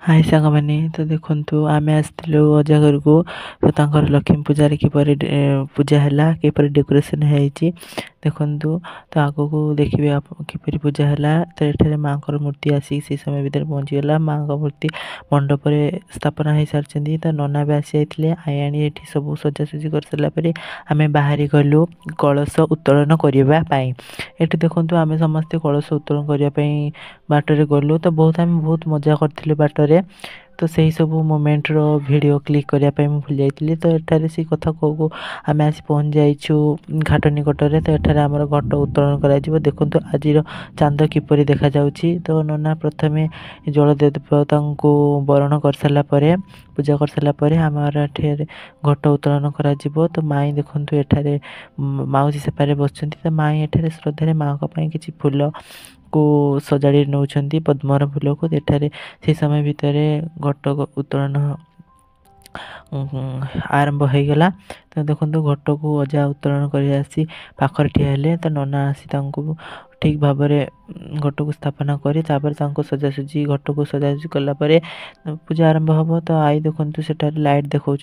हाय सांगमाने तो देखंतु आमे आस्थिलु अजा घर को तो तांकर लक्ष्मी पूजा रे किपरि पूजा हैला किपरि डेकोरेशन हैछि देखंतु तो आगो को देखिबे आप किपरि पूजा हैला तो एठारे मांकर मूर्ति आसी से समय भीतर पहुंची गेला मां का मूर्ति मंडप रे स्थापना है सारचंदी तो नना बे आसी आइथिले आयाणी एठी सब सजा सजी कर सला परे आमे बाहरी गलु कलश उत्तोलन करिबा पई एठी देखंतु आमे समस्त कलश उत्तोलन करिया पई बाटरे गलु तो बहुत मजा करथिलु बाटरे तो सही सब मोमेंट रो वीडियो क्लिक करिया पई मु भूल जाइतिली तो एठारे से कथा को आमे आसी पहुंच जाइछु घाट निकटरे तो एठारे हमर घट उत्तोलन करा जिवो देखंतु आजिरो चांद किपरि देखा जाउछि तो नना प्रथमे जल देवता को वरण कर सला परे पूजा कर सला परे हमर एठारे घट उत्तोलन करा जिवो तो माई देखंतु एठारे माउसी सेपारे बसचंती तो माई एठारे श्रद्धा रे मां का पई किछि फूल को सजाड़ी नौचंती पद्मर फूल को एठारे से समय भितर घट उत्तोलन आरंभ हो गला तो देखो घट को अजा उत्तोलन कर आसी पाखर ठिया हेले तो नना आसी तांको ठीक भाव में घट को स्थापना करे सजासजी घट को सजासजी कला परे पूजा आरंभ हम तो आई देखु से लाइट देखा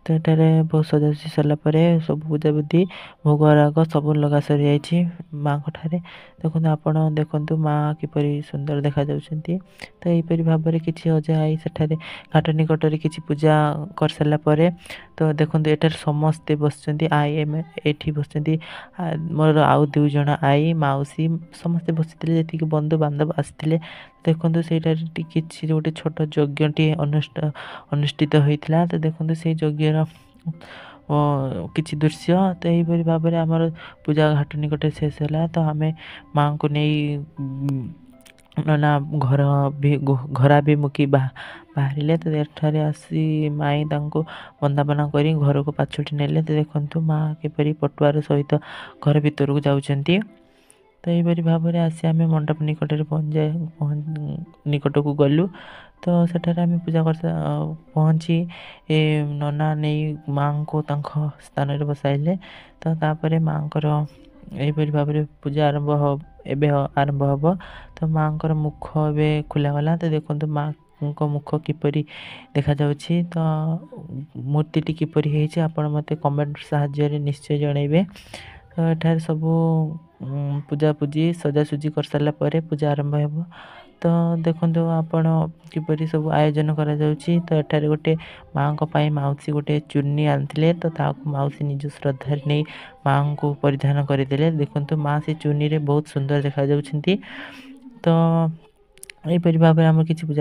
तो ये बहुत सजासजी सरला सब पूजा विधि भोग राग सब लगा सरी जाइए माँ ठारे देखो आपण देखु माँ किपरि सुंदर देखा जाउछंती तो यहीपरि भाव में किसी अजा आई सेठारे घाट निकटरे किसी पूजा कर सारा परे तो देखो एटार समस्ते बसचंती आई एम एठी बसचंती मोर आउ दु जण आई माउसी समस्ते बसिथिले जेतिक बंधु बांधव आसिथिले देखो सेटा किछि गोटे छोट यज्ञटी अनुष्ठित होइथिला तो देखो से यज्ञर किछि दृश्य तो यहीपरि भाव में आमर पूजा घाट निकट शेष है तो आम माँ को नहीं ना घरा भी मुकी बाहर तो एठारे आसी माई वंदापना करी घर को पाछुटी नेले तो देखंतु माँ किपरि पटुआर सहित घर भीतर को जाउछंती तो यहीपरि भाव में आसी आम मंडप निकट निकट को गलु तो सेठारे आम पूजा कर पहुँची नना नहीं माँ को स्थान रे बसाइले तो तापर माँ यहीपरि भाव में पूजा आरंभ हम तो माँ मुख ए खोलागला तो देखो माँ मुख किपरि देखा जाउछि तो मूर्ति किपरि हेछि आपण मते कमेंट साहाय्य निश्चय जनइबे तो एठार सब पूजा पूजी सजासुजी कर सारा परे पूजा आरंभ हो तो देखो आपण किपरि सब आयोजन करा जाउछि तो एठारे गोटे माँ को पाई माउसी गोटे चुन्नी आनथिले तो ताको माउसी निज श्रद्धा नहीं माँ को परिधान करदेले देखो माँ से चुन्नी रे बहुत सुंदर देखा जाउछंती तो यहीपरि भाव में आम किछि